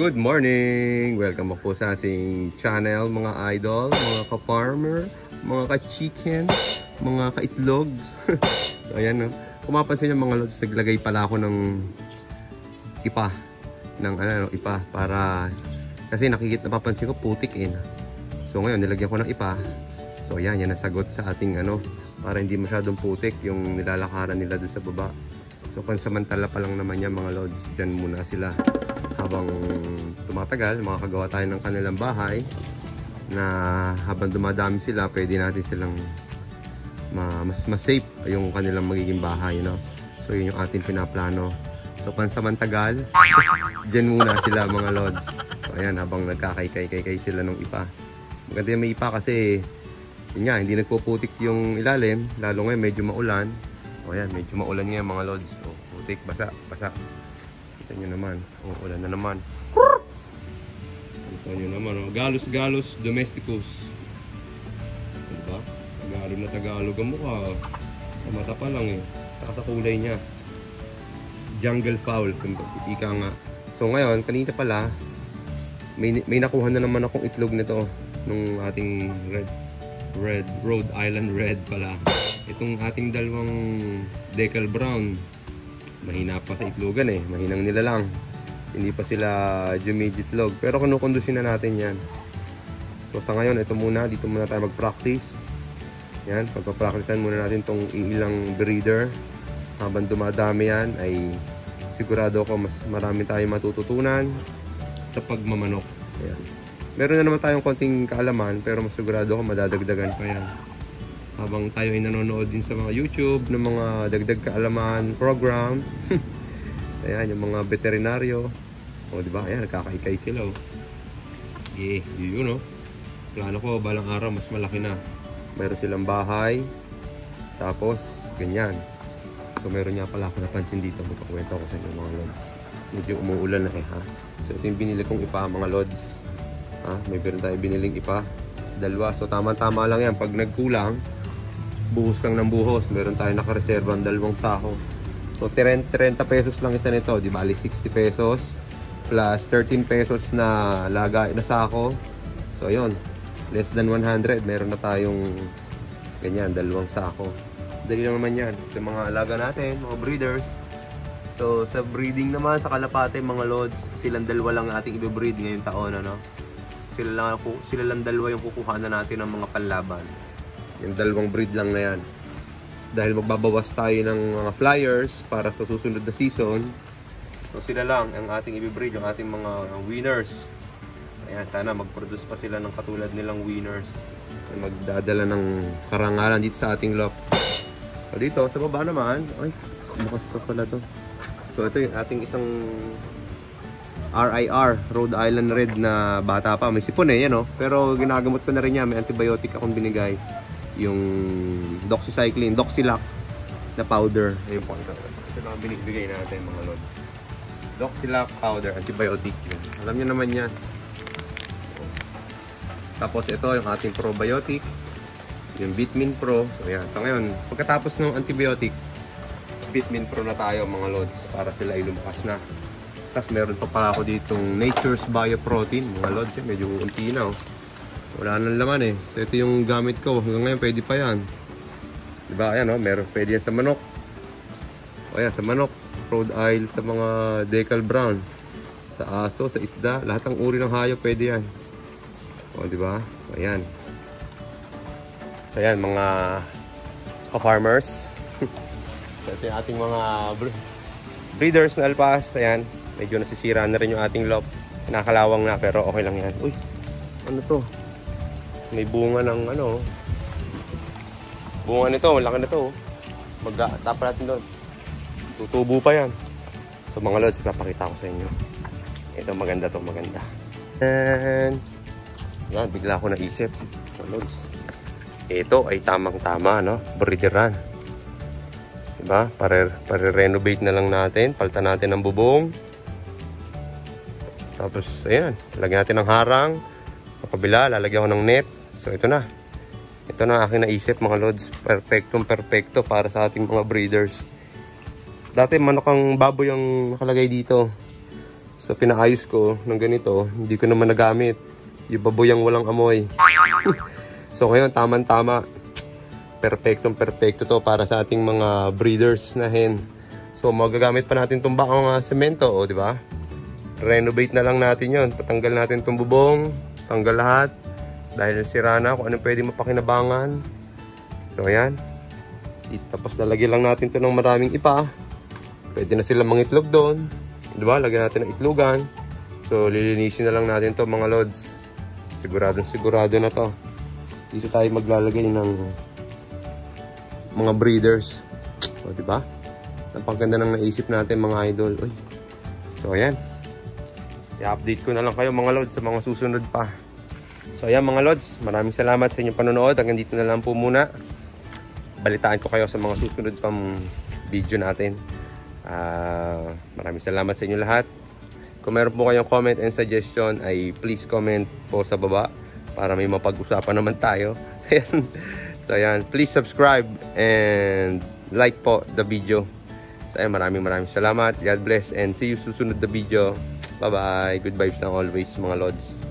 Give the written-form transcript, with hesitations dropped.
Good morning! Welcome po sa ating channel mga idol, mga ka-farmer, mga ka-chicken, mga ka-itlog. So ayan, no? Kung mapansin nyo mga lods, naglagay pala ako ng ipa. Ipa para, kasi napapansin ko putik eh. So ngayon nilagyan ko ng ipa. So ayan, yan ang sagot sa ating para hindi masyadong putik yung nilalakaran nila doon sa baba. So pansamantala pa lang naman yan mga lods, dyan muna sila. Habang tumatagal, makakagawa tayo ng kanilang bahay na habang dumadami sila, pwede natin silang mas safe yung kanilang magiging bahay, no? So yun yung ating pinaplano. So pansamantagal, dyan muna sila mga lods. So ayan, habang nagkakaykay sila ng ipa. Maganda yung may ipa kasi yun nga, hindi nagpuputik yung ilalim, lalo ngayon medyo maulan. O ayan, medyo maulan nga mga lods. So, putik, basa. Kita nyo naman, ulan na naman. Kita nyo naman, Galus domesticus. Diba? Tagalog na Tagalog ang mukha. Sa mata pa lang eh. Saka sa kulay niya. Jungle fowl, ika nga. So ngayon, kanina pala, may nakuha na naman akong itlog nito. Nung ating Rhode Island Red pala. Itong ating dalawang decal brown. Mahina pa sa itlogan eh, mahinang nila lang, hindi pa sila jumijitlog, pero kinukondusin na natin yan. So sa ngayon, ito muna, dito muna tayo mag-practice. Yan, pagpa-practicean muna natin tong ilang breeder. Habang dumadami yan, ay sigurado ko mas marami tayong matututunan sa pagmamanok. Ayan. Meron na naman tayong konting kaalaman, pero mas sigurado ko madadagdagan pa yan. Habang tayo ay nanonood din sa mga YouTube ng mga dagdag kaalaman program. Ayan, yung mga veterinaryo. O diba, ayan, nagkakaikay sila oh. Yun oh. Plano ko, balang araw mas malaki na. Meron silang bahay. Tapos, ganyan. So meron nga pala ako napansin dito. Magkakwento ko sa inyo mga lods. Medyo umuulan na eh ha. So ito yung binili kong ipa mga lods. May meron tayo biniling ipa. Dalawa. So tama-tama lang yan. Pag nagkulang, buhos lang ng buhos. Meron tayo nakareserva ng 2 sako. So 30 pesos lang isa nito. Di bali 60 pesos plus 13 pesos na lagay na sako. So ayun, less than 100. Meron na tayong ganyan, 2 sako. Dali lang naman yan. Yung mga alaga natin, mga breeders. So sa breeding naman, sa kalapate mga lods, silang 2 lang ating i-breed ngayong taon. Sila lang 2 yung kukuha na natin ng mga panlaban. Yung 2 breed lang na yan. Dahil magbabawas tayo ng mga flyers para sa susunod na season. So sila lang ang ating i-breed, yung ating mga winners. Ayan, sana mag-produce pa sila ng katulad nilang winners na magdadala ng karangalan dito sa ating loft. So dito, sa baba naman, ay, bukas pa pala to. So ito yung ating isang RIR, Rhode Island Red na bata pa. May sipon eh, yan oh. Pero ginagamot ko na rin niya. May antibiotic akong binigay. Yung doxycycline, Doxylac na powder. Ayun po, ito na binibigay natin mga lods. Doxylac powder, antibiotic yun. Alam niyo naman yan. Tapos ito yung ating probiotic, yung Vitamin Pro. So yan. So ngayon, pagkatapos ng antibiotic, Vitamin Pro na tayo mga lods para sila ay lumakas na. Tapos meron pa pala ako ditong Nature's Bioprotein mga lods. Medyo unti na oh. Wala nang laman eh. So ito yung gamit ko. Hanggang ngayon pwede pa yan. Diba? Ayan oh. Meron pwede yan sa manok. O ayan sa manok. Rhode Island, sa mga decal brown. Sa aso, sa itda. Lahat ng uri ng hayop pwede yan. O diba? So ayan. So ayan mga ka-farmers. So ito yung ating mga breeders na alpas. Ayan. Medyo nasisira na rin yung ating loft. Nakalawang na pero okay lang yan. Uy! Ano to? May bunga ng bunga nito, malaki na to. Magtapa natin doon. Tutubo pa yan. So mga lods, papakita ko sa inyo. Ito maganda to, maganda. And yan, bigla ako naisip. Mga lods, ito ay tamang-tama, breederan. Diba? Pare-renovate na lang natin. Palitan natin ng bubong. Tapos, ayan. Lagyan natin ng harang. Sa kabila, lalagyan ko ng net. So, ito na. Ito na aking naisip mga lods. Perfecto para sa ating mga breeders. Dati manok ang baboy ang nakalagay dito. sa pinaayos ko ng ganito, hindi ko naman nagamit. Yung baboyang walang amoy. So ngayon, tamang-tama. Perfectong-perfecto to para sa ating mga breeders na hen. So magagamit pa natin itong bakang semento, o di ba? Renovate na lang natin yon. Tatanggal natin itong bubong, tanggal lahat. Dahil sira na kung anong pwede mapakinabangan. So ayan. Tapos lalagyan lang natin ito ng maraming ipa. Pwede na silang mangitlog doon. Di ba? Lagyan natin ng itlogan. So lilinisin na lang natin to mga lods. Sigurado na to. Dito tayo maglalagay ng mga breeders. O, diba? Napaganda nang naisip natin mga idol. Uy. So, ayan. I-update ko na lang kayo mga lods sa mga susunod pa. So, ayan mga lods. Maraming salamat sa inyong panonood. Hanggang dito na lang po muna. Balitaan ko kayo sa mga susunod pang video natin. Maraming salamat sa inyo lahat. Kung meron po kayong comment and suggestion, ay please comment po sa baba para may mapag-usapan naman tayo. Ayan. So ayan, please subscribe and like po the video. So ayan, maraming salamat. God bless and see you susunod the video. Bye bye. Good vibes na always mga lods.